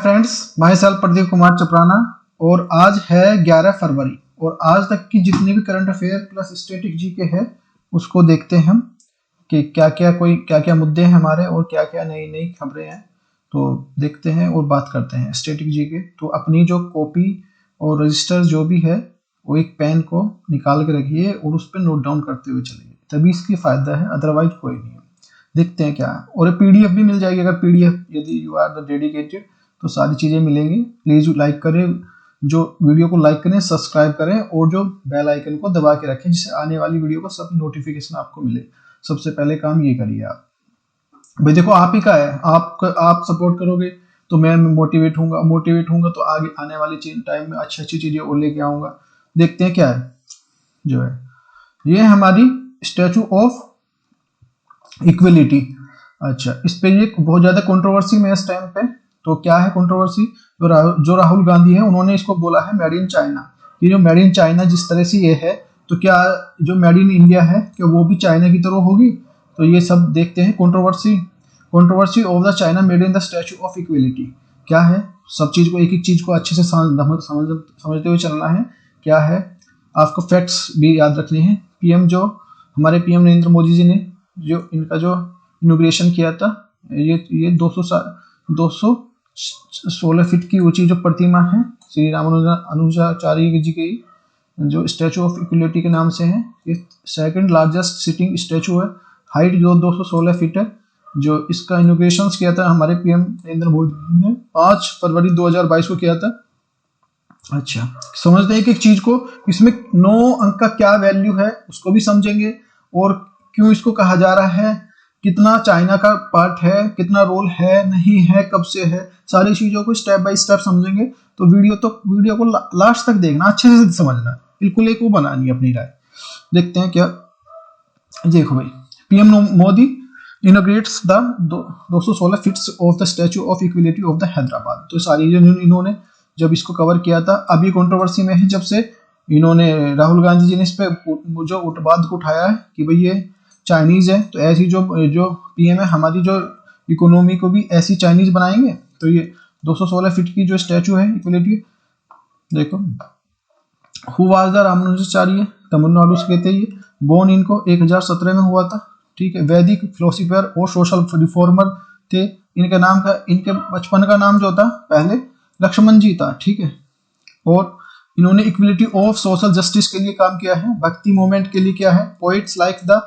Friends, myself Pradeep Kumar Chaprana और आज है 11 फरवरी और आज तक की जितने भी current affair plus static GK है उसको देखते हैं हम कि क्या क्या मुद्दे हैं हमारे और क्या क्या नई नई खबरें हैं। तो देखते हैं और बात करते हैं स्टैटिक जीके। तो अपनी जो कॉपी और रजिस्टर जो भी है वो एक पेन को निकाल के रखिए और उस पर नोट डाउन करते हुए चलिए, तभी इसकी फायदा है, अदरवाइज कोई नहीं है। देखते हैं क्या है। और पीडीएफ भी मिल जाएगी, अगर पीडीएफ यदि यू आर द डेडिकेटेड तो सारी चीज़ें मिलेंगी। प्लीज़ लाइक करें, जो वीडियो को लाइक करें, सब्सक्राइब करें और जो बेल आइकन को दबा के रखें जिससे आने वाली वीडियो का सब नोटिफिकेशन आपको मिले। सबसे पहले काम ये करिए आप। भाई देखो आप ही का है, आप सपोर्ट करोगे तो मैं मोटिवेट होऊंगा तो आगे आने वाली टाइम में अच्छी अच्छी चीज़ें और लेके आऊँगा। देखते हैं क्या है जो है। ये है हमारी स्टैचू ऑफ इक्वलिटी। अच्छा, इस पे ये बहुत ज़्यादा कंट्रोवर्सी में इस टाइम पे। तो क्या है कंट्रोवर्सी? जो राहुल गांधी है उन्होंने इसको बोला है मेड इन चाइना। ये जो मेड इन चाइना जिस तरह से ये है, तो क्या जो मेड इन इंडिया है क्या वो भी चाइना की तरह होगी? तो ये सब देखते हैं। Controversy of the China made in the statue of equality क्या है? सब चीज़ को, एक एक चीज़ को अच्छे से समझते हुए चलना है। क्या है आपको फैक्ट्स भी याद रखने हैं। पीएम जो हमारे पीएम नरेंद्र मोदी जी ने जो इनका जो इनॉग्रेशन किया था, ये 216 फीट की ऊंची जो प्रतिमा है श्री रामानुजाचार्य जी की, जो स्टैचू ऑफ इक्वलिटी के नाम से है, ये सेकंड लार्जेस्ट सिटिंग स्टैचू है। हाइट जो 216 फीट है। जो इसका इनॉग्रेशन किया था हमारे पीएम नरेंद्र मोदी ने 5 फरवरी 2022 को किया था। अच्छा, समझते हैं एक एक चीज को। इसमें 9 अंक का क्या वैल्यू है उसको भी समझेंगे और क्यों इसको कहा जा रहा है, कितना चाइना का पार्ट है, कितना रोल है, नहीं है, कब से है, सारी चीजों को स्टेप बाय स्टेप समझेंगे। तो वीडियो को लास्ट तक देखना, अच्छे से समझना, बिल्कुल एक वो बनानी है अपनी राय। देखते हैं क्या। देखो भाई, PM Modi inaugurates the 216 feets of the statue of equality of the Hyderabad. तो सारी जो इन्होंने जब इसको कवर किया था, अभी कंट्रोवर्सी में है जब से इन्होंने राहुल गांधी जी ने इस पे जो बात को उठाया है कि भाई ये चाइनीज है, तो ऐसी जो पीएम है हमारी जो इकोनॉमी को भी ऐसी चाइनीज बनाएंगे। तो ये 216 फीट की जो स्टैचू है इक्वलिटी, देखो who was the Ramanujacharya, Tamil Nadu से कहते हैं। ये बोर्न इनको 1017 में हुआ था। ठीक है, वैदिक फिलोसफर और सोशल रिफॉर्मर थे। इनके बचपन का नाम जो था पहले लक्ष्मण जी था। ठीक है, और इन्होंने इक्वलिटी ऑफ सोशल जस्टिस के लिए काम किया है। भक्ति मूवमेंट के लिए क्या है, पोइट्स लाइक द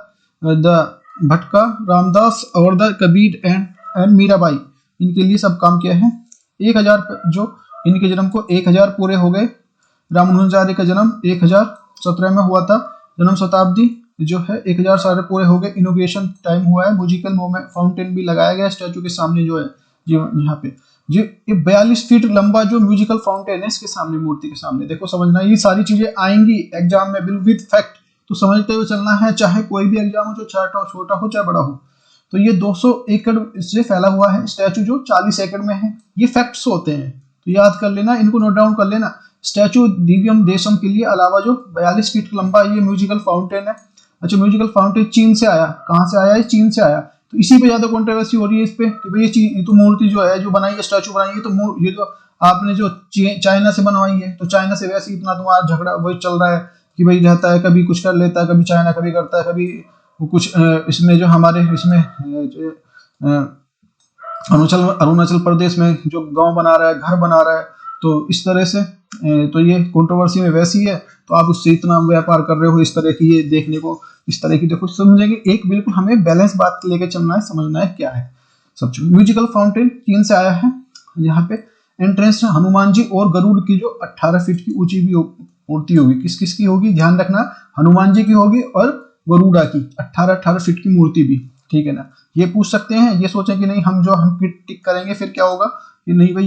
भटका, रामदास और द कबीर एंड मीराबाई, इनके लिए सब काम किया है। 1000 जो इनके जन्म को 1000 पूरे हो गए। रामानुजाचार्य का जन्म 1017 में हुआ था। जन्म शताब्दी जो है 1000 सारे पूरे हो गए। इनोग्रेशन टाइम हुआ है। म्यूजिकल फाउंटेन भी लगाया गया स्टैचू के सामने जो है, यहाँ पे ये 42 फीट लंबा जो म्यूजिकल फाउंटेन है इसके सामने, मूर्ति के सामने। देखो समझना, ये सारी चीजें आएंगी एग्जाम में विद फैक्ट, तो समझते हुए चलना है। चाहे कोई भी एग्जाम हो, जो छोटा हो चाहे बड़ा हो। तो ये 200 एकड़ से फैला हुआ है स्टैचू जो 40 एकड़ में है। ये फैक्ट्स होते हैं, तो याद कर लेना, इनको नोट डाउन कर लेना। स्टैचू दिव्यम देशम के लिए अलावा जो 42 फीट लंबा ये म्यूजिकल फाउंटेन है। अच्छा, म्यूजिकल फाउंटेन चीन से आया। कहाँ से आया? चीन से आया। तो इसी पे ज्यादा कंट्रोवर्सी हो रही है इस पे कि भाई ये तो मूर्ति जो है जो बनाई है, स्टैचू बनाई है, तो ये जो आपने जो चाइना से बनवाई है, तो चाइना से वैसे इतना तुम्हारा झगड़ा वही चल रहा है कि भाई रहता है, कभी कुछ कर लेता है, कभी चाइना कभी करता है, कभी कुछ इसमें जो हमारे इसमें अरुणाचल प्रदेश में जो गांव बना रहा है, घर बना रहा है, तो इस तरह से तो ये कंट्रोवर्सी में वैसी है। तो आप उससे इतना व्यापार कर रहे हो, इस तरह की ये देखने को, इस तरह की देखो समझेंगे। एक बिल्कुल हमें बैलेंस बात लेके चलना है, समझना है क्या है सब चीज। म्यूजिकल फाउंटेन चीन से आया है। यहाँ पे एंट्रेंस हनुमान जी और गरुड़ की जो 18 फीट की ऊंची भी मूर्ति होगी। किस किस की होगी ध्यान रखना, हनुमान जी की होगी और गरुड़ा की 18 फीट की मूर्ति भी। ठीक है ना, ये पूछ सकते हैं, ये सोचें कि नहीं हम टिक करेंगे फिर क्या होगा, ये नहीं भाई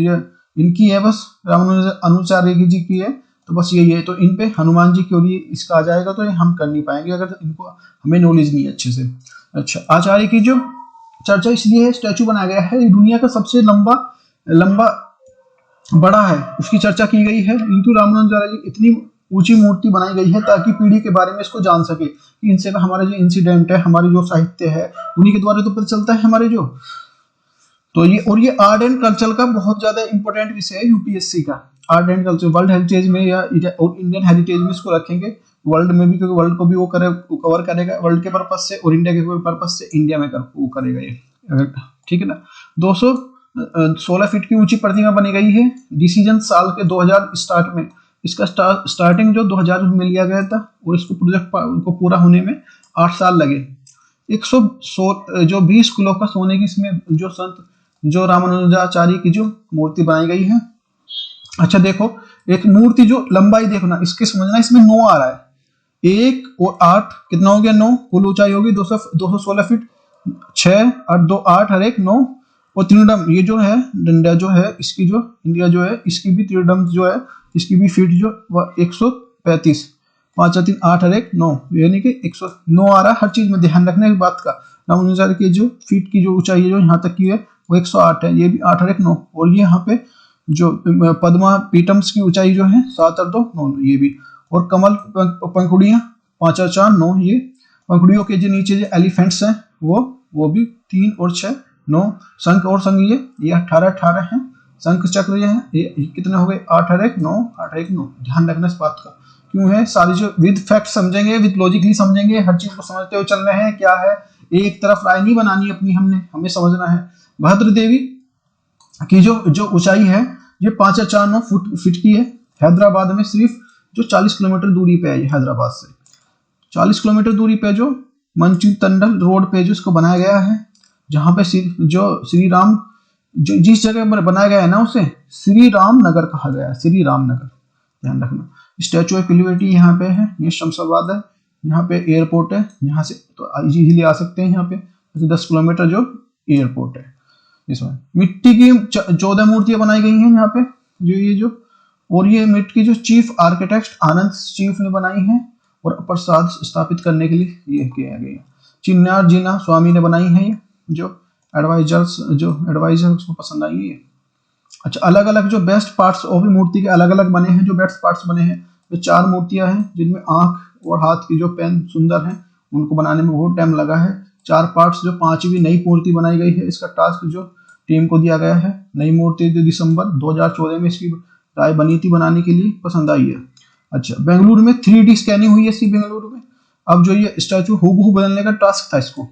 ये इनकी है, बस रामानुजाचार्य जी की है, तो बस यही है। तो इन पे हनुमान जी की और ये इसका आ जाएगा, तो ये हम कर नहीं पाएंगे अगर इनको हमें नॉलेज नहीं है अच्छे से। अच्छा, आचार्य की जो चर्चा इसलिए है, स्टैचू बनाया गया है, ये दुनिया का सबसे लंबा बड़ा है, उसकी चर्चा की गई है। किंतु रामानुजाचार्य जी इतनी ऊंची मूर्ति बनाई गई है ताकि पीढ़ी के बारे में इसको जान सके कि इनसे हमारे जो इंसिडेंट है, हमारी जो साहित्य है, उन्हीं के द्वारा तो पता चलता है हमारे जो। तो ये आर्ट एंड कल्चर का बहुत ज्यादा इंपॉर्टेंट विषय है यूपीएससी का। Art and culture world heritage में या इंडियन हेरिटेज में इसको रखेंगे, वर्ल्ड में भी, क्योंकि वर्ल्ड को भी वो कवर करेगा वर्ल्ड के पर्पज से, और इंडिया के पर्पज से इंडिया में वो करेगा ये, ठीक है ना। 216 फीट की ऊंची प्रतिमा बनी गई है। डिसीजन साल के 2000 स्टार्ट में, इसका स्टार्टिंग जो 2000 में लिया गया था, और इसको प्रोजेक्ट को पूरा होने में 8 साल लगे। 120 किलो का सोने की इसमें जो रामानुजाचार्य की जो मूर्ति बनाई गई है। अच्छा देखो, एक मूर्ति जो लंबाई देखो ना, इसके समझना, इसमें 9 आ रहा है, 1 और 8 कितना हो गया 9, कुल ऊंचाई होगी 216 फीट, 6 और 2 8 और 1 9, और त्रिडम ये जो है डंडा जो है इसकी जो इंडिया जो है इसकी भी त्रिडम जो है इसकी भी फीट जो 135, 5 और 3 8 और 1 9, यानी कि 109 आ रहा है। हर चीज में ध्यान रखने की बात का। रामानुजाचार्य की जो फीट की जो ऊंचाई जो यहाँ तक की है वो 108 है, ये भी 8 और 1 9, और ये यहाँ पे जो पद्मा पीटम्स की ऊंचाई जो है 7 और 2 9 ये भी, और कमल पंखुड़ियां 5 और 4 9, ये पंखुड़ियों के जो नीचे जो एलिफेंट्स हैं वो भी 3 और 6 9, शंख और संग ये 18 18 है, शंख चक्र ये कितने हो गए 8 और 1 9 8 और 1 9। ध्यान रखना इस बात का, क्यों है सारी जो विद फैक्ट समझेंगे, विद लॉजिकली समझेंगे, हर चीज को समझते हुए चल रहे हैं। क्या है, एक तरफ राय नहीं बनानी अपनी, हमें समझना है। भद्र देवी की जो ऊंचाई है ये 5 और 4 9 फीट की है। हैदराबाद में सिर्फ जो 40 किलोमीटर दूरी पे है, ये हैदराबाद से 40 किलोमीटर दूरी पे जो मंचूतंडल रोड पे जो इसको बनाया गया है, जहां पे जो श्री राम जो जिस जगह पर बनाया गया है ना उसे श्री राम नगर कहा गया है, श्री राम नगर, ध्यान रखना। स्टैचू ऑफ यूनिटी यहाँ पे है, ये शमशाबाद है, यहाँ पे एयरपोर्ट है, यहाँ से तो इजीली आ सकते हैं। यहाँ पे 10 किलोमीटर जो एयरपोर्ट है इसमें। मिट्टी की 14 मूर्तियां बनाई गई हैं यहाँ पे, और ये मिट्टी की जो चीफ आर्किटेक्ट आनंद चीफ ने बनाई है, और प्रसाद स्थापित करने के लिए ये किया गया। चिन्नार जीना स्वामी ने बनाई है, ये जो एडवाइजर्स को पसंद आई है ये। अच्छा, अलग अलग जो बेस्ट पार्ट्स ऑफ मूर्ति के अलग अलग बने हैं, जो बेस्ट पार्ट्स बने हैं, जो 4 मूर्तियां हैं जिनमें आंख और हाथ की जो पेन सुंदर हैं, उनको बनाने में बहुत टाइम लगा है। 4 पार्ट्स जो 5वीं नई मूर्ति बनाई गई है, इसका टास्क जो टीम को दिया गया है। नई मूर्ति जो दिसंबर 2014 में इसकी राय बनी थी बनाने के लिए, पसंद आई है। अच्छा, बेंगलुरु में 3D स्कैनिंग हुई है इसकी बेंगलुरु में। अब जो ये स्टैचू हूबहू बदलने का टास्क था, इसको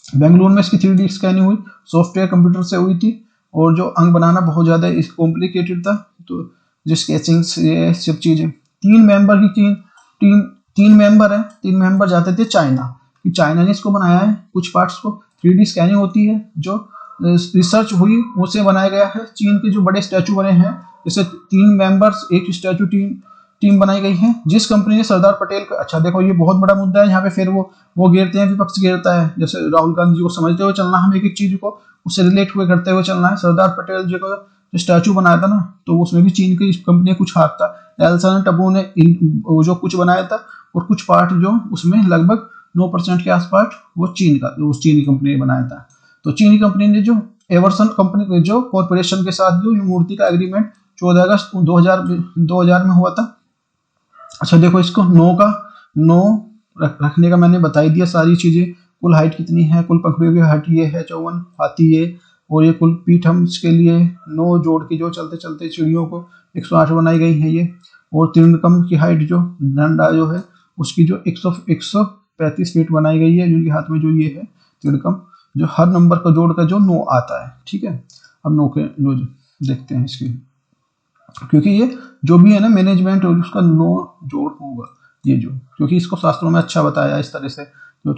बेंगलुरु में इसकी 3D स्कैनिंग हुई, सॉफ्टवेयर कंप्यूटर से हुई थी, और जो अंग बनाना बहुत ज्यादा कॉम्प्लिकेटेड था, तो जो स्केचिंग ये सब चीजें। 3 मेंबर की टीम 3 मेंबर है, 3 मेंबर जाते थे चाइना, कि चाइना ने इसको बनाया है। कुछ पार्ट्स को 3D स्कैनिंग होती है, जो रिसर्च हुई उसे बनाया गया है। चीन के जो बड़े स्टैचू बने हैं, जैसे 3 मेंबर्स एक स्टैचू टीम बनाई गई है, जिस कंपनी ने सरदार पटेल को। अच्छा देखो, ये बहुत बड़ा मुद्दा है यहाँ पे, फिर वो घेरते हैं, विपक्ष घेरता है। जैसे राहुल गांधी जी को समझते हुए चलना, हमें एक चीज को उससे रिलेट हुए करते हुए चलना है। सरदार पटेल जी को जो स्टैचू बनाया था ना, तो उसमें भी चीन की कंपनी कुछ हाथ था। एल्सन टब्बू ने जो कुछ बनाया था, और कुछ पार्ट जो उसमें लगभग 9% के आसपास वो उस चीनी कंपनी ने बनाया था। तो चीनी कंपनी ने जो एवर्सन कंपनी जो कॉर्पोरेशन के साथ जो मूर्ति का एग्रीमेंट 14 अगस्त 2000 में हुआ था। अच्छा देखो, इसको 9 रखने का मैंने बताई दिया सारी चीजें। कुल हाइट कितनी है, कुल पंखुड़ियों की हाइट ये है 54, हाथी ये, और ये कुल पीठम्स के लिए 9 जोड़ की जो चलते चलते चिड़ियों को 108 बनाई गई है ये। और त्रिनकम की हाइट जो डंडा जो है उसकी जो 135 फीट बनाई गई है, जिनके हाथ में जो ये है त्रिनकम, जो हर नंबर का जोड़ का जो 9 आता है। ठीक है, अब 9 के जो देखते हैं इसकी, क्योंकि ये जो भी है ना मैनेजमेंट, उसका 9 जोड़ होगा ये जो, क्योंकि इसको शास्त्रों में अच्छा बताया इस तरह से। जो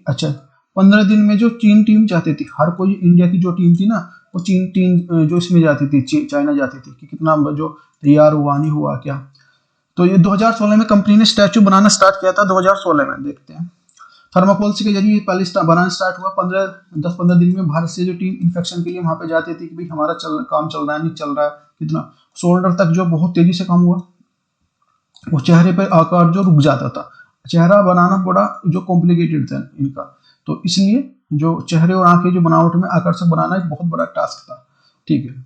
अच्छा 15 दिन में जो चीन टीम जाती थी, हर कोई इंडिया की जो टीम थी ना, वो चीन टीम जो इसमें जाती थी, चाइना जाती थी, कि कितना जो तैयार हुआ नहीं हुआ क्या। तो ये 2016 में कंपनी ने स्टैचू बनाना स्टार्ट किया था। 2016 में देखते हैं, थर्माकोल के जरिए पहले बनाना स्टार्ट हुआ। 10-15 दिन में भारत से जो टीम इन्फेक्शन के लिए वहां पे जाती थी, कि भाई हमारा काम चल रहा है नहीं चल रहा है, कितना शोल्डर तक जो बहुत तेजी से काम हुआ। वो चेहरे पे आकार जो रुक जाता था, चेहरा बनाना बड़ा जो कॉम्प्लिकेटेड था इनका, तो इसलिए जो चेहरे और आंखें जो बनावट में आकर्षक बनाना एक बहुत बड़ा टास्क था। ठीक है,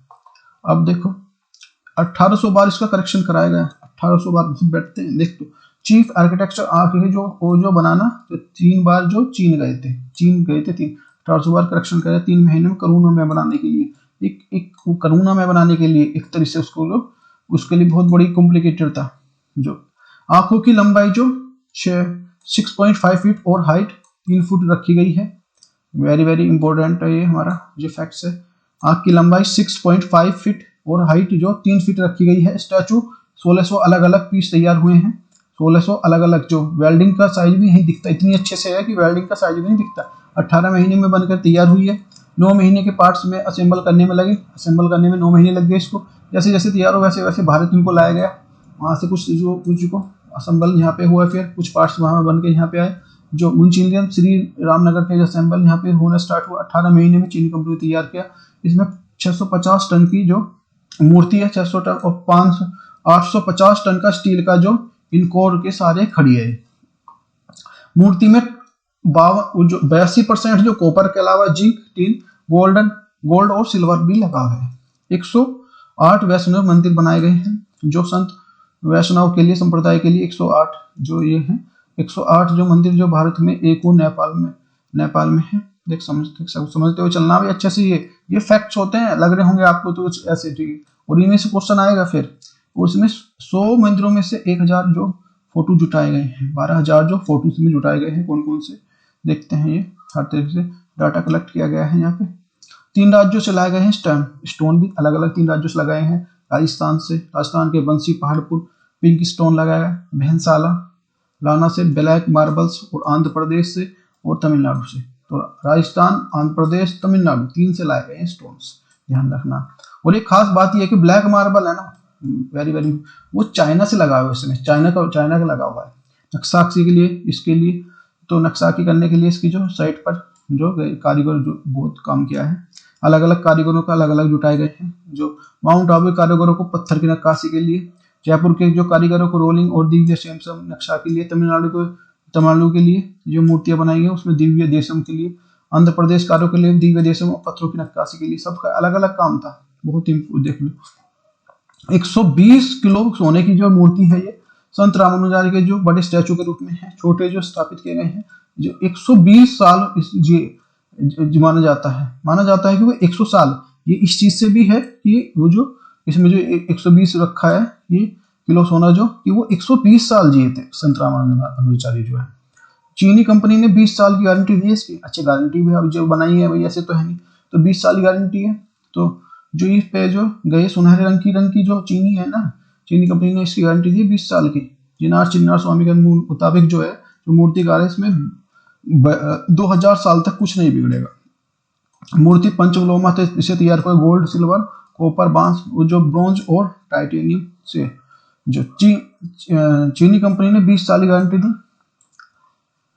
अब देखो 1800 बार इसका करेक्शन कराया गया। 1800 बार बहुत बैठते हैं। देख तो चीफ आर्किटेक्चर आंखें जो बनाना, तो 3 बार जो चीन गए थे 3, 1800 बार करेक्शन करे 3 महीने में करोना में बनाने के लिए। एक करोना में बनाने के लिए एक तरह से उसके लिए बहुत बड़ी कॉम्प्लिकेटेड था। जो आंखों की लंबाई जो 6.5 फीट और हाइट 3 फुट रखी गई है। वेरी वेरी इंपॉर्टेंट है ये हमारा जो फैक्ट्स है। आंख की लंबाई 6.5 फीट और हाइट जो 3 फीट रखी गई है। स्टैचू 1600 अलग अलग पीस तैयार हुए हैं। 1600 अलग अलग, जो वेल्डिंग का साइज भी नहीं दिखता, इतनी अच्छे से है कि वेल्डिंग का साइज भी नहीं दिखता। 18 महीने में बनकर तैयार हुई है। 9 महीने के पार्ट्स में असेंबल करने में लगे। असेंबल करने में 9 महीने लग गए इसको। जैसे जैसे तैयार हो वैसे वैसे भारत इनको लाया गया। वहाँ से कुछ को असेंबल यहाँ पे हुआ, फिर कुछ पार्ट्स वहाँ बन के यहाँ पे आए। जो मुंशीलियम श्री रामनगर के असेंबल यहाँ पे होना स्टार्ट हुआ। 18 महीने में चीनी कंपनी तैयार किया। इसमें 650 टन की जो मूर्ति है, 600 टन और 850 टन का स्टील का जो इनकोर के सारे खड़ी है। मूर्ति में 82% जो कॉपर के अलावा जिंक, टिन, गोल्ड और सिल्वर भी लगा है। 108 वैष्णव मंदिर बनाए गए हैं। जो संत वैष्णव के लिए संप्रदाय के लिए 108 जो ये हैं, 108 जो मंदिर जो भारत में, एक वो नेपाल में है। समझते हुए चलना भी अच्छे से। ये फैक्ट्स होते हैं, लग रहे होंगे आपको तो कुछ ऐसे, ठीक है। और इनमें से क्वेश्चन आएगा फिर। और इसमें 100 मंदिरों में से 1000 जो फोटो जुटाए गए हैं। 12000 जो फोटो इसमें जुटाए गए हैं। कौन कौन से देखते हैं। ये हर तरह से डाटा कलेक्ट किया गया है। यहाँ पे 3 राज्यों से लाए गए हैं स्टोन भी अलग अलग 3 राज्यों से लगाए हैं। राजस्थान के बंसी पहाड़पुर पिंक स्टोन लगाया है। भैंसाला लाना से ब्लैक मार्बल्स, और आंध्र प्रदेश से और तमिलनाडु से। तो राजस्थान, आंध्र प्रदेश, तमिलनाडु 3 से लाए गए हैं स्टोन्स, ध्यान रखना। और एक खास बात यह है कि ब्लैक मार्बल है ना, वेरी वेरी, वो चाइना से लगा हुआ है। इसमें चाइना का लगा हुआ है नक्साकी के लिए। इसके लिए तो नक्साकी करने के लिए इसकी जो साइट पर जो कारीगर जो बहुत काम किया है। अलग अलग कारीगरों का अलग अलग जुटाए गए हैं। जो माउंट आबू कारीगरों को पत्थर की नक्काशी के लिए, जयपुर के जो कारीगरों को रोलिंग और दिव्य सेमसम नक्शा के लिए, तमिलनाडु के लिए जो मूर्तियां बनाई है उसमें दिव्य देशम के लिए, आंध्र प्रदेश कारों के लिए दिव्य देशम और पत्थरों की नक्काशी के लिए, सबका अलग अलग काम था। बहुत ही देख लो। 120 किलो सोने की जो मूर्ति है ये संत रामानुजाचार्य के जो बड़े स्टैचू के रूप में है। छोटे जो स्थापित किए गए हैं जो 120 साल माना जाता है कि वो 100 साल, ये इस चीज से भी है कि वो जो इसमें जो 120 रखा है ये किलो सोना जो, कि वो 120 साल जिए थे संत रामानुजाचार्य जो है। चीनी कंपनी ने 20 साल की गारंटी दी है इसकी। अच्छी गारंटी भी अब जो बनाई है भाई, ऐसे तो है नहीं, तो 20 साल की गारंटी है। तो जो इस पे जो गए सुनहरे रंग की जो चीनी है ना, चीनी कंपनी ने इसकी गारंटी दी 20 साल की। जिनार चिन्नार स्वामी के मुताबिक जो है, जो मूर्तिकार है, इसमें 2000 साल तक कुछ नहीं बिगड़ेगा। मूर्ति पंचलोमा से इसे तैयार हुआ, गोल्ड, सिल्वर, कॉपर, बांस, जो ब्रॉन्ज और टाइटेनियम से। जो चीनी कंपनी ने 20 साल की गारंटी दी।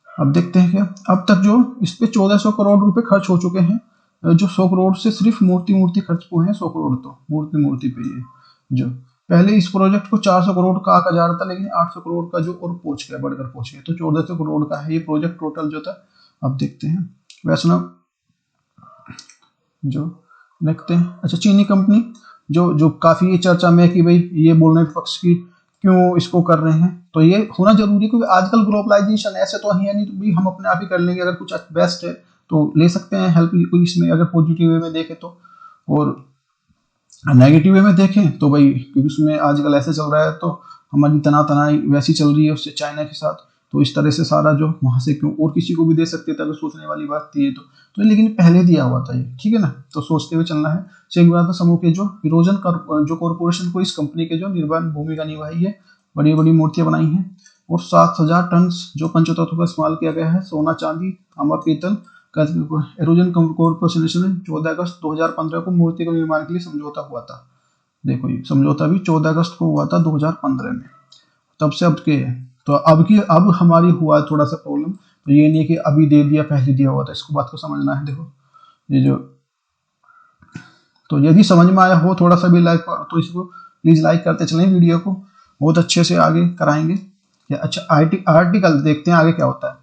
अब देखते हैं क्या अब तक जो इस पे 1400 करोड़ रुपए खर्च हो चुके हैं। जो 100 करोड़ से सिर्फ मूर्ति खर्च हुए हैं। 100 करोड़ तो मूर्ति पे ये जो पहले इस प्रोजेक्ट को 400 करोड़ का आका जा रहा था, लेकिन 800 करोड़ का जो और बढ़कर पहुंच गया, तो 1400 करोड़ का है ये प्रोजेक्ट टोटल जो था। अब देखते हैं वैष्णव जो देखते हैं। अच्छा, चीनी कंपनी जो काफी ये चर्चा में है कि भाई ये बोलने पक्ष की क्यों इसको कर रहे हैं, तो ये होना जरूरी है क्योंकि आजकल ग्लोबलाइजेशन ऐसे तो है नहीं, तो भाई हम अपने आप ही कर लेंगे। अगर कुछ बेस्ट है तो ले सकते हैं हेल्प कोई इसमें, अगर पॉजिटिव वे में देखें तो। और नेगेटिव वे में देखें तो भाई क्योंकि उसमें आजकल ऐसे चल रहा है, तो हमारी तनाई वैसी चल रही है उससे चाइना के साथ, तो इस तरह से सारा जो वहां से क्यों और किसी को भी दे सकते थे, अगर सोचने वाली बात थी ये तो लेकिन पहले दिया हुआ था ये, ठीक है ना। तो सोचते हुए चलना है। सिंगुराता समूह के जो इरोजन जो कॉर्पोरेशन को इस कंपनी के जो निर्माण भूमिका निभाई है, बड़ी बड़ी मूर्तियां बनाई हैं। और 7000 टन जो पंचतत्व का इस्तेमाल किया गया है, सोना, चांदी, तांबा, पीतल। एरोजन कॉर्पोरेशन ने 14 अगस्त 2015 को मूर्ति के निर्माण के लिए समझौता हुआ था। देखो ये समझौता भी 14 अगस्त को हुआ था 2015 में। तब से अब के तो अब हमारी हुआ थोड़ा सा प्रॉब्लम, तो ये नहीं है कि अभी दे दिया पहले दिया हुआ था, इसको बात को समझना है। देखो ये जो, तो यदि समझ में आया हो थोड़ा सा भी लाइक, तो इसको प्लीज लाइक करते चलें वीडियो को, बहुत अच्छे से आगे कराएंगे। अच्छा, आर्टिकल देखते हैं आगे क्या होता है।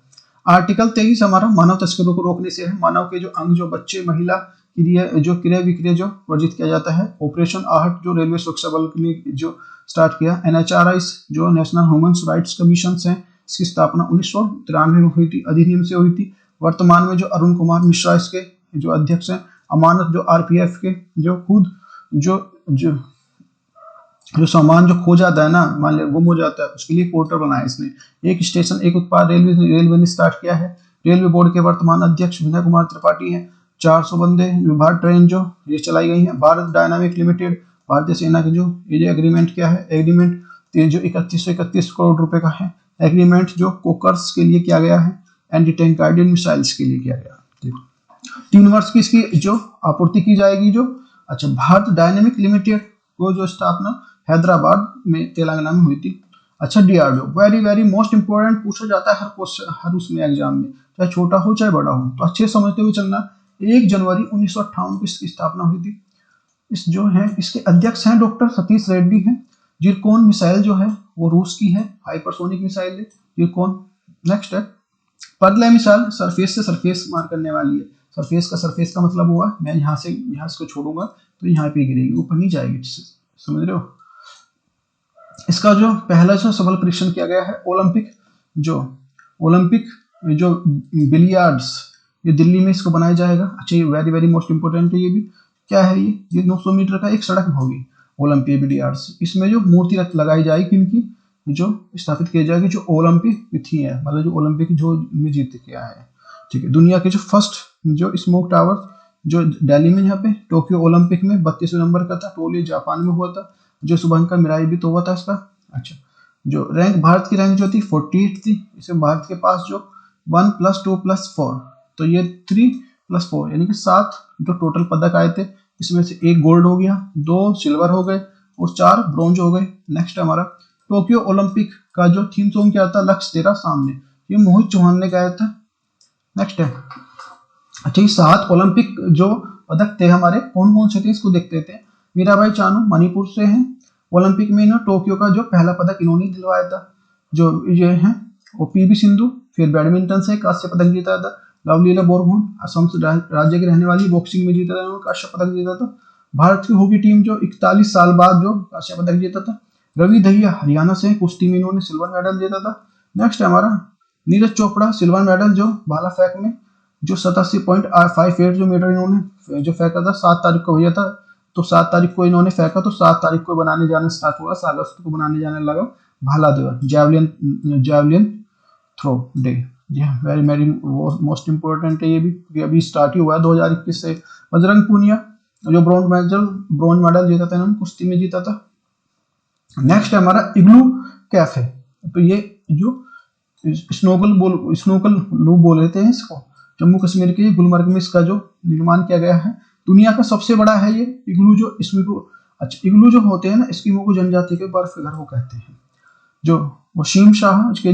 आर्टिकल 23 हमारा मानव तस्करों को रोकने से है। मानव के जो अंग, जो बच्चे, महिला जो क्रय विक्रय जो वर्जित किया जाता है। ऑपरेशन आहट जो रेलवे सुरक्षा बल ने जो स्टार्ट किया। NHRI जो नेशनल ह्यूमन राइट्स कमीशन है, इसकी स्थापना 1993 में हुई थी, अधिनियम से हुई थी। वर्तमान में जो अरुण कुमार मिश्रा इसके जो अध्यक्ष हैं। अमानत जो आरपीएफ के जो खुद जो जो जो सामान जो खो जाता है ना, मान लिया गुम हो जाता है, उसके लिए पोर्टल बनाया इसने। एक स्टेशन एक उत्पाद रेलवे ने स्टार्ट किया है। रेलवे बोर्ड के वर्तमान अध्यक्ष विनय कुमार त्रिपाठी हैं। 400 बंदे विभाग ट्रेन जो ये चलाई गई हैं। भारत डायनामिक लिमिटेड भारतीय सेना के जो ये एग्रीमेंट क्या है, एग्रीमेंट जो 3131 करोड़ रुपए का है। एग्रीमेंट जो कोकर्स के लिए किया गया है, एंटी टैंक गाइडेड मिसाइल्स के लिए किया गया। देखो 3 वर्ष की इसकी जो आपूर्ति की जाएगी जो। अच्छा, भारत डायनामिक लिमिटेड को जो स्थापना हैदराबाद में तेलंगाना में हुई थी। अच्छा, डीआरडीओ वेरी मोस्ट इंपोर्टेंट पूछा जाता है हर क्वेश्चन, हर उसमें एग्जाम में, चाहे छोटा हो चाहे बड़ा हो, तो अच्छे समझते हुए चलना। 1 जनवरी 1958 को इसकी स्थापना हुई थी। इस जो है इसके अध्यक्ष हैं डॉक्टर सतीश रेड्डी हैं। जिरकोन मिसाइल जो है वो रूस की है, हाइपरसोनिक मिसाइल है जिरकोन। नेक्स्ट है पर्ले मिसाइल, सरफेस से सरफेस मार करने वाली है। सरफेस का मतलब हुआ मैं यहाँ से यहाँ इसको छोड़ूंगा तो यहाँ पे गिरेगी, ऊपर नहीं जाएगी, समझ रहे हो। इसका जो पहला जो सफल परीक्षण किया गया है ओलंपिक जो बिलियर्ड्स, ये दिल्ली में इसको बनाया जाएगा। अच्छा, ये वेरी मोस्ट इंपोर्टेंट है। ये भी क्या है, ये 900 मीटर का एक सड़क होगी ओलंपिक बिलियर्ड्स। इसमें जो मूर्ति लगाई जाएगी किनकी, जो स्थापित की जाएगी जो ओलंपिक विथी है, मतलब जो ओलंपिक जो में जीत के आए हैं। ठीक है, दुनिया के जो फर्स्ट जो स्मोक टावर जो दिल्ली में, यहाँ पे टोक्यो ओलंपिक में 32वें नंबर का था। टोली जापान में हुआ था, जो शुभंकर मिराई भी तो हुआ था इसका। अच्छा, जो भारत की रैंक जो थी 48 थी। इसे भारत के पास जो 1 + 2 + 4, तो ये 3 + 4 यानी कि 7 जो टोटल पदक आए थे। इसमें से 1 गोल्ड हो गया, 2 सिल्वर हो गए और 4 ब्रॉन्ज हो गए। नेक्स्ट हमारा टोक्यो ओलंपिक का जो थीम सॉन्ग क्या था, लक्ष्य तेरा सामने, ये मोहित चौहान ने गाया था। नेक्स्ट है, अच्छा, ये 7 ओलंपिक जो पदक थे हमारे कौन कौन से थे इसको देखते थे। मीराबाई चानू मणिपुर से हैं। ओलंपिक में ना टोक्यो का जो पहला पदक इन्होंने दिलवाया था। जो ये है वो पीवी सिंधु, फिर बैडमिंटन से कांस्य पदक जीता था। लवलीला बोरगोहन असम राज्य की रहने वाली, बॉक्सिंग में जीता था, उन्होंने कांस्य पदक जीता था। भारत की हॉकी टीम जो 41 साल बाद जो कांस्य पदक जीता था। रवि दहिया हरियाणा से, कुश्ती में इन्होंने सिल्वर मेडल जीता था। नेक्स्ट है हमारा नीरज चोपड़ा, सिल्वर मेडल जो भाला फेंक में जो 87.58 जो मीटर इन्होंने जो फेंका था, 7 तारीख को भैया था। तो 7 तारीख को इन्होंने फेंका, तो 7 तारीख को बनाने जाने स्टार्ट हुआ, 7 अगस्त को बनाने जाने लगा भाला दिवस, जैवलिन थ्रो डे। जी हाँ, वेरी मोस्ट इंपोर्टेंट है ये भी, अभी स्टार्ट ही हुआ है 2021 से। बजरंग पूनिया जो ब्रॉन्ज मेडल जीता था, इन्होंने कुश्ती में जीता था। नेक्स्ट है हमारा इग्लू कैफे, तो ये जो स्नोकल लू बोल रहे थे इसको, जम्मू कश्मीर के गुलमर्ग में इसका जो निर्माण किया गया है। दुनिया का सबसे बड़ा है ये इग्लू जो इस्कीमो। अच्छा, इग्लू जो होते हैं ना, इस्कीमो को जनजाति के बर्फ के घर को कहते हैं। जो वसीम शाह इसका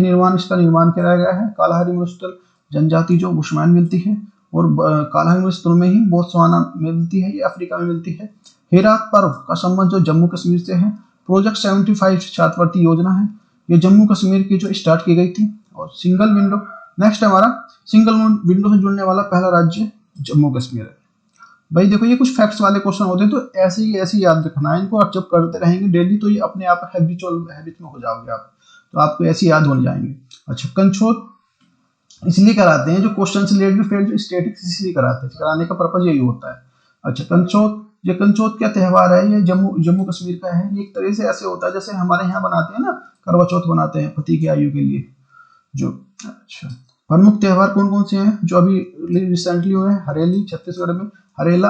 निर्माण किया गया है। कालाहारी मरुस्थल जनजाति जो बुशमैन मिलती है, और कालाहारी मरुस्थल में ही बोत्सवाना में मिलती है, ये अफ्रीका में मिलती है। हेरात पर्व का संबंध जो जम्मू कश्मीर से है। प्रोजेक्ट 75 छात्रवृत्ति योजना है, ये जम्मू कश्मीर की जो स्टार्ट की गई थी। और सिंगल विंडो, नेक्स्ट हमारा सिंगल विंडो से जुड़ने वाला पहला राज्य जम्मू कश्मीर है। भाई देखो, ये कुछ फैक्ट्स वाले क्वेश्चन होते हैं, तो ऐसे ही याद रखना है इनको। आप जब करते रहेंगे डेली, तो ये अपने आप हैबिट में हो जाओगे आप, तो आपको ऐसे याद हो जाएंगे। अच्छा, कंचोत इसलिए कराते हैं, जो क्वेश्चन से रिलेटेड फील्ड जो स्टैटिक्स इसलिए कराते हैं, कराने का पर्पज यही होता है। अच्छा, कंचोत क्या त्यौहार है, ये जम्मू कश्मीर का है। ये एक तरह से ऐसे होता है जैसे हमारे यहाँ बनाते हैं ना, करवा चौथ बनाते हैं पति की आयु के लिए जो। अच्छा, प्रमुख त्यौहार कौन कौन से हैं जो अभी रिसेंटली हुए हैं। हरेली छत्तीसगढ़ में, हरेला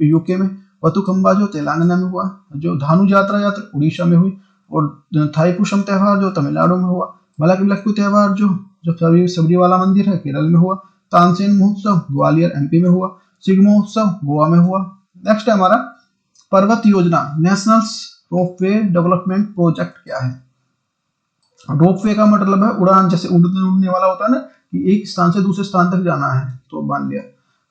यूके में, बतुकम्बा जो तेलंगाना में हुआ, जो धानु यात्रा उड़ीसा में हुई, और थाईपुरम त्यौहार जो तमिलनाडु में हुआ। मलाकिलक्कू त्यौहार जो सबरीवाला मंदिर है केरल में हुआ। तानसेन महोत्सव ग्वालियर एमपी में हुआ। सिग्मो महोत्सव गोवा में हुआ। नेक्स्ट है हमारा पर्वत योजना, नेशनल रोपवे डेवलपमेंट प्रोजेक्ट क्या है। रोपवे का मतलब है उड़ान, जैसे उड़ने वाला होता है ना, कि एक स्थान से दूसरे स्थान तक जाना है, तो मान लिया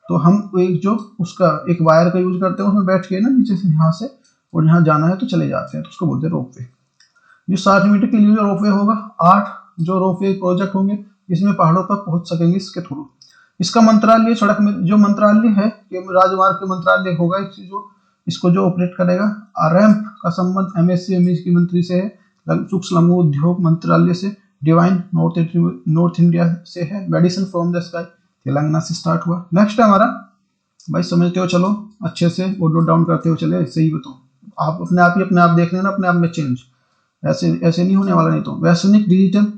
तो हम एक जो उसका एक वायर का यूज करते हैं, उसमें बैठ के ना नीचे से यहाँ से और यहाँ जाना है तो चले जाते हैं, तो उसको बोलते हैं रोपवे। जो 60 मीटर के लिए जो रोपवे होगा, 8 जो रोपवे प्रोजेक्ट होंगे, इसमें पहाड़ों तक पहुंच सकेंगे इसके थ्रू। इसका मंत्रालय सड़क में जो मंत्रालय है, राजमार्ग के मंत्रालय होगा, इसको जो ऑपरेट करेगा। रैंप का संबंध एमएसएमई की मंत्री से है, सूक्ष्म लघु उद्योग मंत्रालय से, डिवाइन नॉर्थ इंडिया से है, medicine from the sky Telangana से स्टार्ट हुआ। नेक्स्ट है हमारा, भाई समझते हो चलो अच्छे से और नोट डाउन करते हो चले, सही बताओ आप अपने आप देख लेना अपने आप में चेंज, ऐसे ऐसे नहीं होने वाला। नहीं तो वैश्विक डिजिटल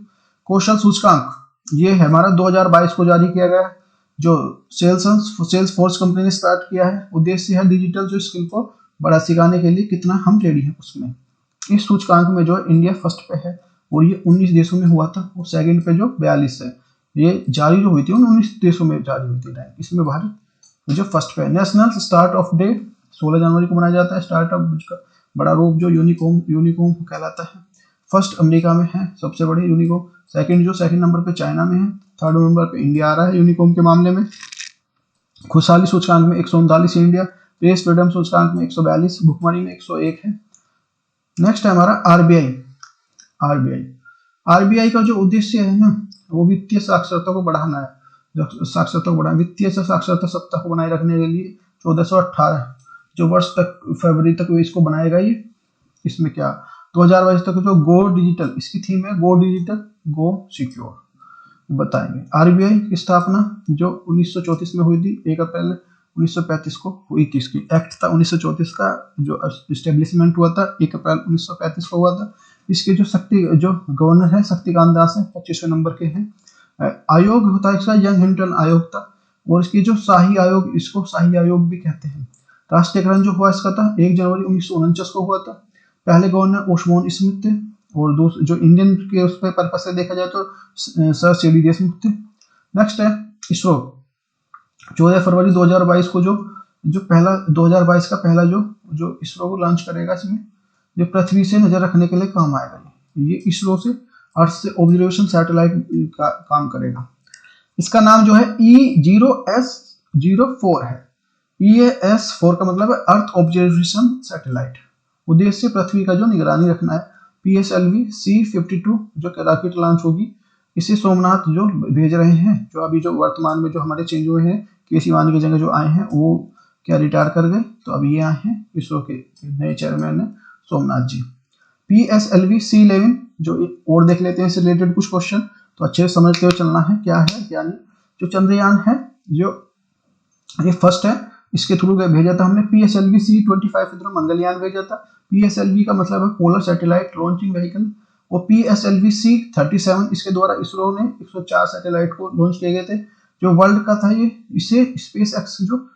कौशल सूचकांक, ये है हमारा 2022 को जारी किया गया है, जो सेल्स फोर्स कंपनी ने स्टार्ट किया है। उद्देश्य है डिजिटल जो स्किल को बड़ा सिखाने के लिए कितना हम रेडी हैं उसमें। इस सूचकांक में जो इंडिया फर्स्ट पे है और ये 19 देशों में हुआ था, और सेकंड पे जो 42 है। ये जारी जो हुई थी 19 देशों में जारी हुई थी रैंक, इसमें भारत जो फर्स्ट पे है। नेशनल स्टार्ट ऑफ डे 16 जनवरी को मनाया जाता है। स्टार्टअप का बड़ा रूप जो यूनिकॉर्न कहलाता है। फर्स्ट अमेरिका में है सबसे बड़े यूनिकॉर्न, सेकंड नंबर पे चाइना में है, थर्ड नंबर पे इंडिया आ रहा है यूनिकॉर्न के मामले में। खुशहाली सूचकांक में 139 इंडिया, प्रेस फ्रीडम सूचकांक में 142, भुखमरी में 101 है। नेक्स्ट है हमारा आरबीआई का जो उद्देश्य है ना, वो वित्तीय साक्षरता को बढ़ाना है। वित्तीय साक्षरता सप्ताह को बनाए रखने के लिए 1418 जो वर्ष तक फरवरी तक इसको बनाएगा ये। इसमें क्या 2022 तक जो गो डिजिटल, इसकी थीम है गो डिजिटल गो सिक्योर, बताएंगे। आरबीआई की स्थापना जो 1934 में हुई थी, 1 अप्रैल 1935 को हुई थी। इसकी एक्ट था 1934 का, जो एस्टेब्लिशमेंट हुआ था 1 अप्रैल 1935 को हुआ था। इसके जो गवर्नर है शक्तिकांत दास है, 25वें नंबर के हैं। आयोग होता है इसका यंग हिंटन आयोग था, और इसकी जो शाही आयोग, इसको शाही आयोग भी कहते हैं। राष्ट्रीयकरण जो हुआ इसका था 1 जनवरी 1949 को हुआ था। पहले गवर्नर ओस्मोन स्मिथ थे, और जो इंडियन के उस पर पर्पस से देखा जाए तो सर सीडी देशमुख थे। नेक्स्ट है इसरो, 14 फरवरी 2022 को जो पहला 2022 का पहला जो इसरो को लॉन्च करेगा। इसमें जो पृथ्वी से नजर रखने के लिए काम आएगा, ये इसरो से अर्थ से ऑब्जर्वेशन सैटेलाइट का काम करेगा। इसका नाम जो है E0S04 है। EAS4 का मतलब है अर्थ ऑब्जर्वेशन सैटेलाइट। उद्देश्य पृथ्वी का जो निगरानी रखना है। PSLV C52 जो रॉकेट लॉन्च होगी, इसे सोमनाथ जो भेज रहे हैं। जो अभी जो वर्तमान में जो हमारे चेंज हुए हैं, केसी वानी की जगह जो आए हैं वो क्या रिटायर कर गए, तो अब ये आए हैं इसरो के नए चेयरमैन है सोमनाथ जी। PSLV C11 जो और देख लेते हैं इससे रिलेटेड कुछ क्वेश्चन, तो अच्छे से समझते हुए चलना है क्या है क्या नहीं। जो चंद्रयान है जो ये फर्स्ट है, इसके थ्रू भेजा था हमने। PSLV C25 के थ्रू मंगलयान भेजा था। PSLV का मतलब है पोलर सैटेलाइट लॉन्चिंग व्हीकल, और PSLV C37 इसके द्वारा इसरो ने 104 सैटेलाइट को लॉन्च किए गए थे। जो वर्ल्ड का था ये, इसे स्पेस एक्स जो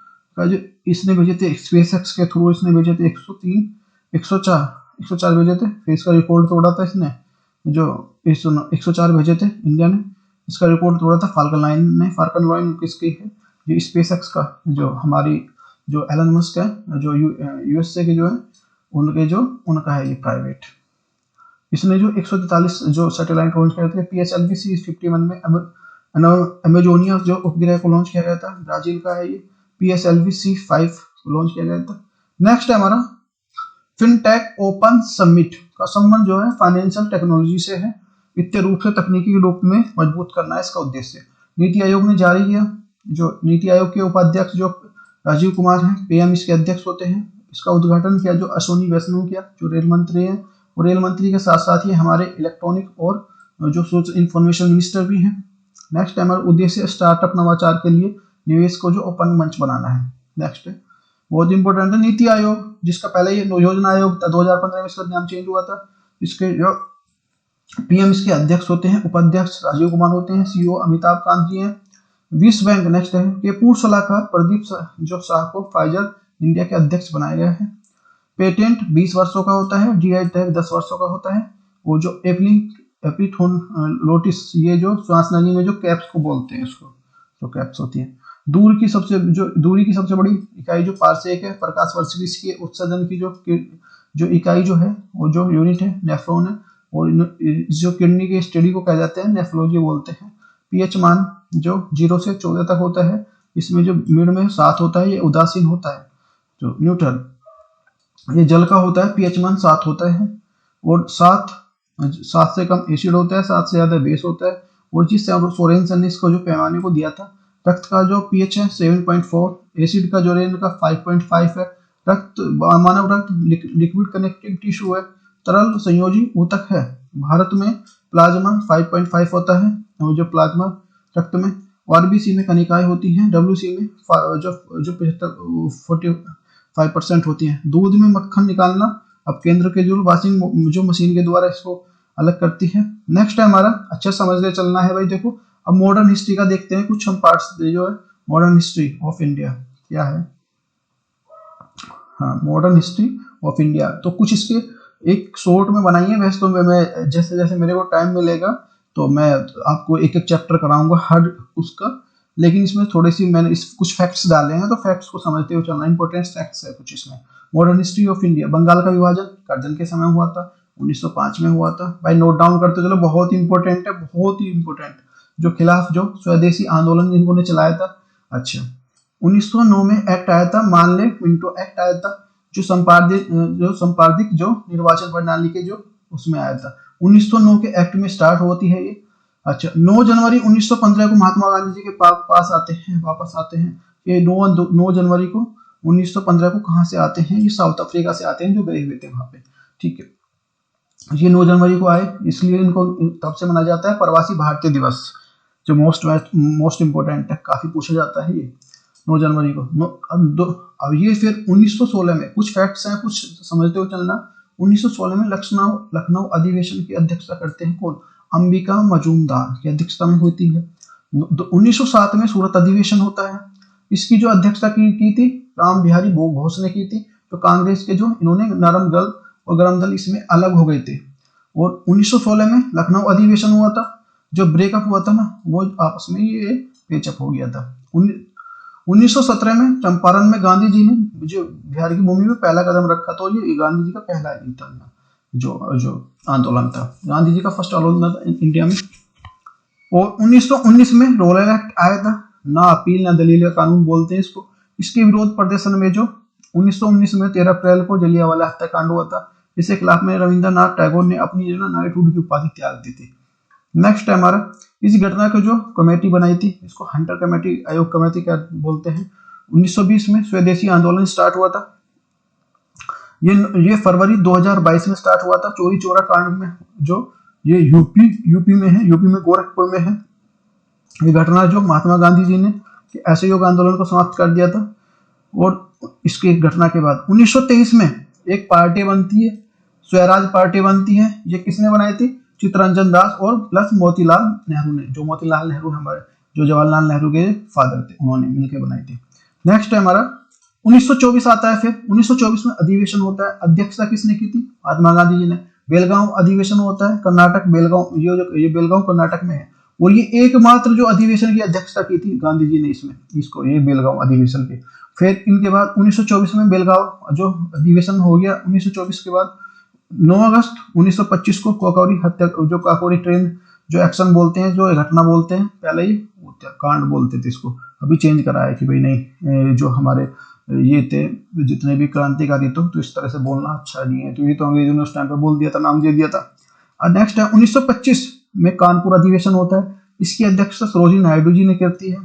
इसने भेजे थे, स्पेस एक्स के थ्रू इसने भेजे थे 104 भेजे थे। फिर इसका रिकॉर्ड तोड़ा था इसने, जो 104 भेजे थे इंडिया ने, इसका रिकॉर्ड तोड़ा था फाल्कन 9 किसकी है, ये स्पेस एक्स का, जो हमारी जो एलन मस्क है, जो USA के जो है उनका है ये प्राइवेट। इसने जो 143 जो सैटेलाइट लॉन्च किया था। PSLV C51 में अमेजोनिया जो उपग्रह को लॉन्च किया गया था, ब्राजील का है ये। PSLV C5 लॉन्च किया गया था। नेक्स्ट है हमारा फिनटेक ओपन समिट का संबंध जो है फाइनेंशियल टेक्नोलॉजी से है। वित्तीय रूप से तकनीकी रूप में मजबूत करना है इसका उद्देश्य। नीति आयोग ने जारी किया। जो नीति आयोग के उपाध्यक्ष जो राजीव कुमार हैं, PM इसके अध्यक्ष होते हैं। इसका उद्घाटन किया जो अश्विनी वैष्णव किया, जो रेल मंत्री हैं, और रेल मंत्री के साथ साथ ही हमारे इलेक्ट्रॉनिक और जो इंफॉर्मेशन मिनिस्टर भी हैं। नेक्स्ट है हमारा उद्देश्य स्टार्टअप नवाचार के लिए निवेश को जो ओपन मंच बनाना है। नेक्स्ट है बहुत इंपॉर्टेंट है नीति आयोग, जिसका पहले ये योजना आयोग था, 2015 में इसका नाम चेंज हुआ था। इसके जो PM इसके अध्यक्ष होते हैं, उपाध्यक्ष राजीव कुमार होते हैं, CEO अमिताभ कांत जी हैं। विश्व बैंक नेक्स्ट है के पूर्व सलाहकार प्रदीप जो शाह को फाइजर इंडिया के अध्यक्ष बनाया गया है। पेटेंट 20 वर्षों का होता है, GI टैग 10 वर्षों का होता है। और जो एपिथोनलोटिस, ये जो श्वास नली में जो कैप्स को बोलते हैं, इसको जो कैप्स होती है। दूरी की सबसे बड़ी इकाई जो पारसेक है, प्रकाश वर्ष की। इसकी उत्सर्जन की जो इकाई जो है, वो जो यूनिट है नेफ्रॉन है। और जो किडनी के स्टडी को कह जाते हैं नेफ्रोलॉजी बोलते हैं। pH मान जो 0 से 14 तक होता है। इसमें जो मिड में 7 होता है, ये उदासीन होता है। जो न्यूट्रल ये जल का होता है, pH मान 7 होता है। और 7 से कम एसिड होता है, 7 से ज्यादा बेस होता है। और जिस सोरेनसन ने इसको जो पैमाने को दिया था, रक्त का जो pH है 7.4, एसिड का जो रेंज का 5.5 है। मानव रक्त लिक्विड कनेक्टिव टिश्यू है, तरल संयोजी ऊतक है। भारत में प्लाज्मा 5.5 होता है, जो प्लाज्मा रक्त में। आरबीसी में कनिकाएं होती हैं, डब्ल्यूसी में जो 45% होती हैं। दूध में मक्खन निकालना अब केंद्र के जो मशीन के द्वारा इसको अलग करती है। नेक्स्ट है हमारा, अच्छा समझते चलना है भाई। देखो अब मॉडर्न हिस्ट्री का देखते हैं कुछ हम पार्ट्स, जो है मॉडर्न हिस्ट्री ऑफ इंडिया क्या है। हाँ, मॉडर्न हिस्ट्री ऑफ इंडिया, तो कुछ इसके एक शॉर्ट में बनाई है। वैसे तो मैं जैसे जैसे मेरे को टाइम मिलेगा तो मैं आपको एक एक चैप्टर कराऊंगा हर उसका, लेकिन इसमें थोड़ी सी मैंने कुछ फैक्ट्स डाले हैं, तो फैक्ट्स को समझते हुए चलना। इंपॉर्टेंट फैक्ट्स है कुछ इसमें। Modern history of India, Bengal का विभाजन कर्जन के समय हुआ था, 1905 में हुआ था। भाई नोट डाउन करते चलो, बहुत ही इंपॉर्टेंट है, बहुत ही इंपॉर्टेंट। जो खिलाफ जो स्वदेशी आंदोलन जिनको ने चलाया था, अच्छा 1909 में एक्ट आया था, मान ले मिंटो एक्ट आया था, जो संपार्दिक जो निर्वाचन प्रणाली के जो उसमें आया था। 1909 के एक्ट में स्टार्ट होती है ये। अच्छा 9 जनवरी 1915 को महात्मा गांधी जी के वापस आते हैं। ये 9 जनवरी को 1915 को कहाँ से आते हैं, ये साउथ अफ्रीका से आते हैं, जो गए हुए थे वहां पे, ठीक है। ये 9 जनवरी को आए, इसलिए इनको तब से मनाया जाता है प्रवासी भारतीय दिवस, जो मोस्ट इंपोर्टेंट है, काफी पूछा जाता है ये 9 जनवरी को। अब ये फिर 1916 में कुछ फैक्ट्स हैं, कुछ समझते हुए चलना। 1916 में लखनऊ अधिवेशन की अध्यक्षता करते हैं कौन, अंबिका मजूमदार की अध्यक्षता में होती है। 1907 में सूरत अधिवेशन होता है, इसकी जो अध्यक्षता की थी राम बिहारी घोष ने की थी। तो कांग्रेस के जो इन्होंने नरम दल और गरम दल इसमें अलग हो गए थे। और 1916 में लखनऊ अधिवेशन हुआ था, जो ब्रेकअप हुआ था ना, वो आपस में ये पेचअप हो गया था। 1917 में चंपारण में गांधी जी ने जो बिहार की भूमि में पहला कदम रखा, तो ये गांधी जी का पहला जो आंदोलन था, गांधी जी का फर्स्ट आंदोलन था इंडिया में। और 1919 में रोलर एक्ट आया था, ना अपील ना दलील का कानून बोलते हैं इसको। इसके विरोध प्रदर्शन में जो 1919 में 13 अप्रैल को जलियांवाला हत्याकांड हुआ था, इसके खिलाफ में रविंद्रनाथ टैगोर ने अपनी जो नाइटहुड की उपाधि त्याग दी थी। नेक्स्ट है हमारा, इस घटना को जो कमेटी बनाई थी, इसको हंटर कमेटी, आयोग कमेटी क्या बोलते हैं। 1920 में स्वदेशी आंदोलन स्टार्ट हुआ था। ये फरवरी 2022 में स्टार्ट हुआ था, चोरी चोरा कांड में, जो ये यूपी में है, यूपी में गोरखपुर में है। ये घटना जो महात्मा गांधी जी ने असहयोग आंदोलन को समाप्त कर दिया था। और इसके घटना के बाद 1923 में एक पार्टी बनती है, स्वराज पार्टी बनती है। ये किसने बनाई थी, चित्तरंजन दास और प्लस मोतीलाल नेहरू ने, जो मोतीलाल नेहरू हमारे जो जवाहरलाल नेहरू के फादर थे, उन्होंने मिलकर बनाई थी। नेक्स्ट है हमारा 1924 आता है। फिर 1924 में अधिवेशन होता है, अध्यक्षता किसने की थी, महात्मा गांधी जी ने। बेलगांव अधिवेशन होता है, कर्नाटक, बेलगांव, ये बेलगांव कर्नाटक में है। और ये एकमात्र जो अधिवेशन की अध्यक्षता की थी गांधी जी ने इसमें, इसको ये बेलगांव अधिवेशन के। फिर इनके बाद 1924 में बेलगांव जो अधिवेशन हो गया। 1924 के बाद 9 अगस्त 1925 को काकोरी ट्रेन जो एक्शन बोलते हैं, जो घटना बोलते हैं, पहले ही कांड बोलते थे इसको, अभी चेंज करा है कि भाई नहीं, जो हमारे ये थे जितने भी क्रांतिकारी तो इस तरह से बोलना अच्छा नहीं है, तो ये तो अंग्रेजों ने उस टाइम पे बोल दिया था, नाम दे दिया था। और नेक्स्ट है 1925 में कानपुर अधिवेशन होता है, इसकी अध्यक्षता सरोजिनी नायडू जी ने करती है।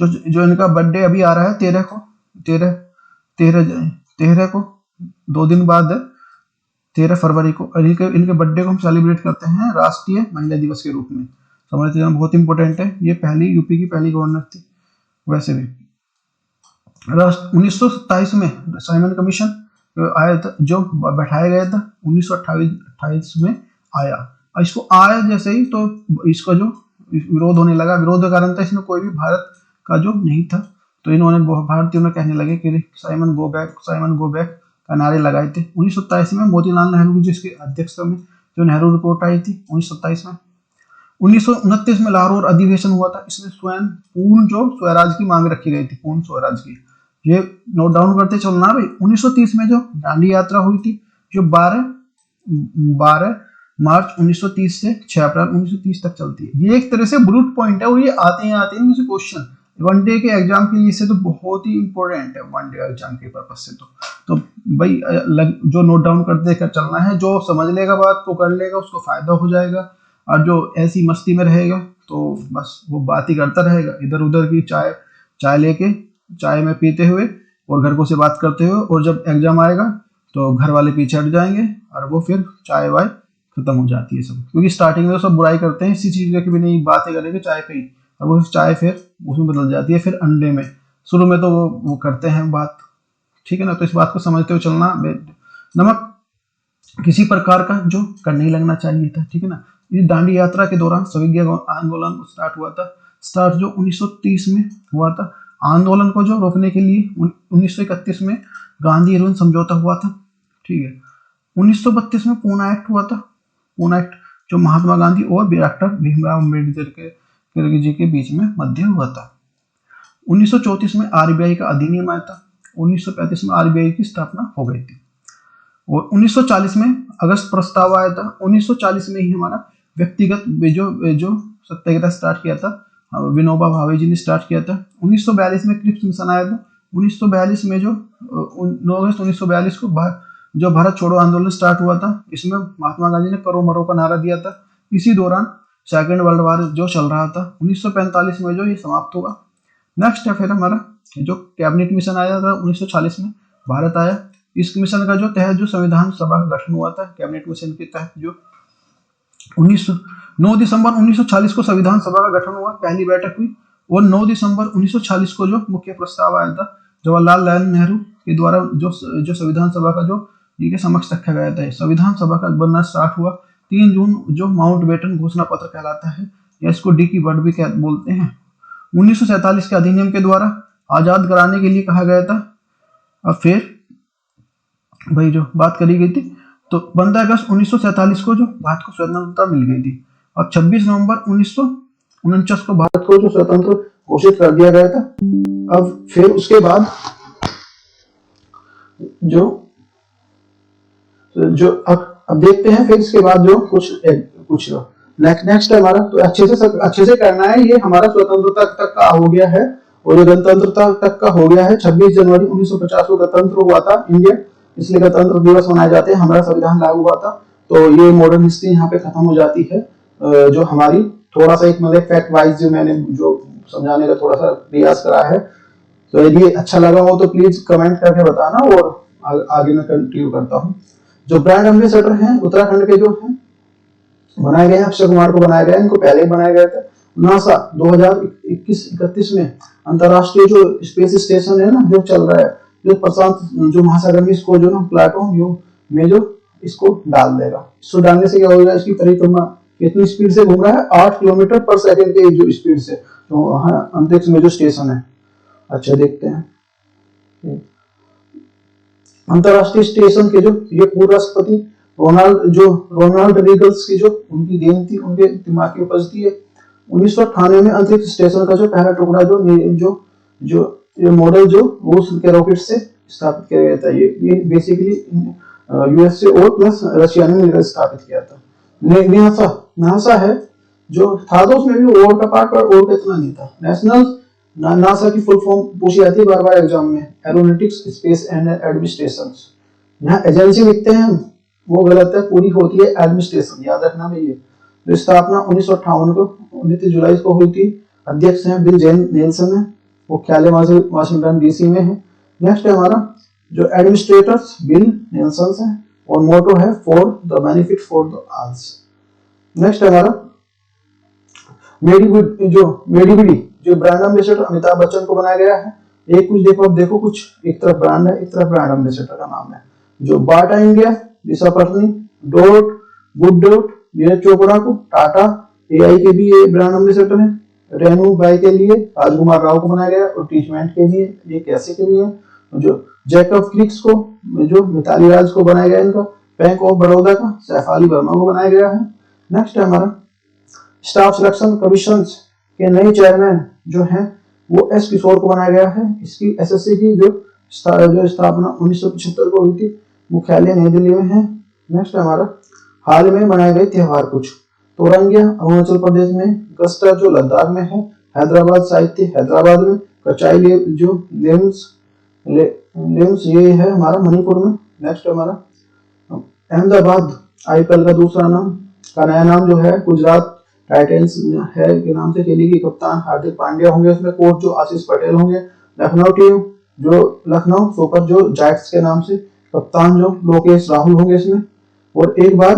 जो इनका बर्थडे अभी आ रहा है 13 को 2 दिन बाद 13 फरवरी को, इनके बर्थडे को हम सेलिब्रेट करते हैं राष्ट्रीय महिला दिवस के रूप में। समझते जाना, बहुत इंपॉर्टेंट है। ये यूपी की पहली गवर्नर थी। वैसे भी 1927 में साइमन कमीशन आया था, जो बैठाया गया था 1928 में आया। इसको आया जैसे ही तो इसका जो विरोध होने लगा, विरोध का कारण था इसमें कोई भी भारत का जो नहीं था, तो इन्होंने भारतीयों ने कहने लगे कि साइमन गो बैक का नारे लगाए थे। 1927 में मोतीलाल नेहरू जिसके अध्यक्षता में जो नेहरू रिपोर्ट आई थी 1927 में। 1929 में लाहौर अधिवेशन हुआ था, इसमें पूर्ण जो स्वराज की मांग रखी गई थी, पूर्ण स्वराज की। ये नोट डाउन करते चलना भाई। 1930 में जो दांडी यात्रा हुई थी, जो 12 मार्च 1930 से 6 अप्रैल 1930 तक चलती है। ये एक तरह से ब्रूट पॉइंट है, और ये आते हैं क्वेश्चन वन डे के एग्जाम के लिए से तो बहुत ही इंपॉर्टेंट है, वन डे एग्जाम के पर्पज से। तो भाई जो नोट डाउन करते कर चलना है, जो समझ लेगा बात को कर लेगा, उसको फायदा हो जाएगा। और जो ऐसी मस्ती में रहेगा तो बस वो बात ही करता रहेगा, इधर उधर की चाय लेके, चाय में पीते हुए और घर को से बात करते हुए, और जब एग्जाम आएगा तो घर वाले पीछे हट जाएंगे और वो फिर चाय वाय खत्म हो जाती है सब। क्योंकि स्टार्टिंग में तो सब बुराई करते हैं इसी चीज की भी नहीं, बातें करेंगे चाय पे ही, और वो चाय फिर उसमें बदल जाती है, फिर अंडे में। शुरू में तो वो करते हैं बात, ठीक है ना, तो इस बात को समझते हुए चलना। नमक किसी प्रकार का जो कर नहीं लगना चाहिए था, ठीक है ना। इस दांडी यात्रा के दौरान सविज्ञ आंदोलन स्टार्ट हुआ था, स्टार्ट जो 1930 में हुआ था। आंदोलन को जो रोकने के लिए 1931 में गांधी इरविन समझौता हुआ था, ठीक है। 1932 में पूना एक्ट हुआ था, पूना एक्ट जो महात्मा गांधी और डॉक्टर भीमराव अम्बेडकर जी के बीच में मध्य हुआ था। 1934 में आरबीआई का अधिनियम आया था, 1935 में आरबीआई की स्थापना हो गई थी, और 1940 में अगस्त प्रस्ताव आया था। 1940 में ही हमारा व्यक्तिगत जो सत्याग्रह स्टार्ट किया था, विनोबा भावे जी ने स्टार्ट किया था। 1942 में क्रिप्स मिशन आया था। 1942 में जो 9 अगस्त 1942 को जो भारत छोड़ो आंदोलन स्टार्ट हुआ था, इसमें महात्मा गांधी ने करो मरो का नारा दिया था। इसी दौरान सेकेंड वर्ल्ड वॉर जो चल रहा था, 1945 में जो ये समाप्त होगा। नेक्स्ट है फिर हमारा जो कैबिनेट मिशन आया था 1940 में, भारत आया। इस मिशन का जो तहत जो संविधान सभा का गठन हुआ था, कैबिनेट मिशन के तहत जो 9 दिसंबर 1940 को संविधान सभा का गठन हुआ, पहली बैठक हुई, और 9 दिसंबर 1940 को जो मुख्य प्रस्ताव आया था जवाहरलाल नेहरू के द्वारा जो संविधान सभा का जो के समक्ष रखा गया था। संविधान सभा का बनना स्टार्ट हुआ 3 जून जो माउंटबेटन घोषणा पत्र कहलाता है, या इसको डी की वर्ड भी बोलते हैं। 1947 के अधिनियम के द्वारा आजाद कराने के लिए कहा गया था। अब फिर भाई जो बात करी गई थी, तो 15 अगस्त 1947 को जो भारत को स्वतंत्रता मिल गई थी, और 26 नवंबर 1949 को भारत को जो स्वतंत्र घोषित कर दिया गया था। अब फिर उसके बाद जो अब देखते हैं फिर इसके बाद जो कुछ नेक्स्ट है हमारा, तो अच्छे से करना है। ये हमारा स्वतंत्रता तक का हो गया है, और ये गणतंत्रता तक का हो गया है। 26 जनवरी 1950 को गणतंत्र हुआ था इंडिया, इसलिए गणतंत्र दिवस मनाए जाते हैं। हमारा संविधान लागू हुआ था, तो ये मॉडर्न हिस्ट्री यहाँ पे खत्म हो जाती है। जो हमारी थोड़ा सा एक मतलब फैक्ट वाइज जो मैंने जो समझाने का थोड़ा सा प्रयास करा है, तो यदि अच्छा लगा हो तो प्लीज कमेंट करके बताना, और आगे मैं कंटिन्यू करता हूँ। जो ब्रांड एम्बेसडर हैं उत्तराखंड के जो हैं बनाए गए हैं, अक्षय कुमार को बनाया गया है, इनको पहले ही बनाया गया था। नासा 2021-31 में अंतरराष्ट्रीय जो स्पेस स्टेशन है ना जो चल रहा है, जो प्रशांत जो महासागर में इसको जो ना प्लाटो में जो इसको डाल देगा। इसको डालने से क्या होगा, इसकी परिक्रमा कितनी स्पीड से घूम रहा है, 8 किलोमीटर पर सेकंड के जो स्पीड से, तो अंतरिक्ष में जो स्टेशन है। अच्छा देखते हैं अंतरराष्ट्रीय स्टेशन के जो ये पूर्व राष्ट्रपति रोनाल्ड रीगल्स की जो उनकी देन थी, उनके दिमाग की उपज थी। 1998 में अंतरिक्ष स्टेशन का जो पहला टुकड़ा जो मॉडल जो रूस के रॉकेट से स्थापित किया गया था। ये बेसिकली यूएसए और प्लस रशिया ने मिलकर स्थापित किया था। नासा है जो था, तो उसमें भी और का पार्ट और का इतना नहीं था। नेशनल नासा की फुल फॉर्म पूछी जाती है बार बार एग्जाम में, एरोनॉटिक्स स्पेस एंड एडमिनिस्ट्रेशन। यहाँ एजेंसी लिखते हैं वो गलत है, पूरी होती है एडमिनिस्ट्रेशन, याद रखना भैया। तो स्थापना 1958 को 29 जुलाई को हुई थी। अध्यक्ष हैं बिल नेल्सन है, मुख्यालय वाशिंगटन डीसी में है। नेक्स्ट है हमारा जो एडमिनिस्ट्रेटर्स बिल नेल्सन है, और मोटो है for the benefit for the alls. Next है हमारा मेडिविडी जो ब्रांड एम्बेसडर अमिताभ बच्चन को बनाया गया है। एक कुछ देखो, अब देखो कुछ, एक तरफ ब्रांड है, एक तरफ ब्रांड एम्बेसडर का नाम है। जो बाटा इंडिया दिशा पत्नी, dot good dot Neeraj Chopra को, टाटा एआई के भी ये ब्रांड एम्बेसडर है। रेनू बाई के लिए राजकुमार राव को बनाया गया, और टीचमेंट के लिए ये कैसे के लिए है। जो जैकब क्लिक्स को जो मिताली राज को बनाया गया, इनका बैंक ऑफ बड़ौदा का सैफाली वर्मा को बनाया गया है। नेक्स्ट है हमारा स्टाफ सिलेक्शन कमीशन के नए चेयरमैन जो हैं वो एस किशोर को बनाया गया है। इसकी एसएससी की जो स्थापना 1975 को हुई थी, मुख्यालय नई दिल्ली में है। नेक्स्ट हमारा हाल में बनाए गए त्योहार कुछ, तोरंगिया अरुणाचल प्रदेश में, गस्टा जो लद्दाख में है, हैदराबाद साहित्य हैदराबाद में, कचाई जो लेम्स ये है हमारा मणिपुर में। नेक्स्ट हमारा अहमदाबाद आईपीएल का दूसरा नाम का नया नाम जो है गुजरात टाइटंस है के नाम से खेलेगी। कप्तान हार्दिक पांड्या होंगे उसमें, कोच जो आशीष पटेल होंगे। लखनऊ टीम जो लखनऊ सुपर जो जायंट्स के नाम से, कप्तान जो लोकेश राहुल होंगे इसमें। और एक बार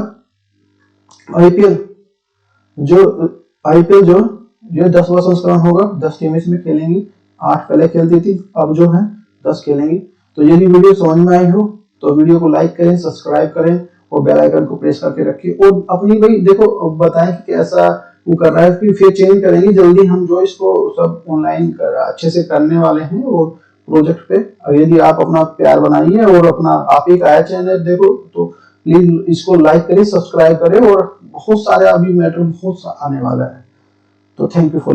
आईपीएल जो ये 10वां संस्करण होगा। 10 टीम इसमें खेलेंगी, 8 पहले खेलती थी, अब जो है 10 खेलेंगी। तो यदि वीडियो समझ में आई हो तो वीडियो को लाइक करें, सब्सक्राइब करें और बेल आइकन को प्रेस करके रखिए। और अपनी भाई देखो बताएं कि कैसा वो कर रहा है, फिर चेंज करेंगे जल्दी हम जो इसको सब ऑनलाइन अच्छे से करने वाले हैं और प्रोजेक्ट पे। यदि आप अपना प्यार बनाइए और अपना आप एक आया चैनल देखो तो प्लीज इसको लाइक करें, सब्सक्राइब करें और बहुत सारे अभी मैटर बहुत आने वाला है। तो थैंक यू फॉर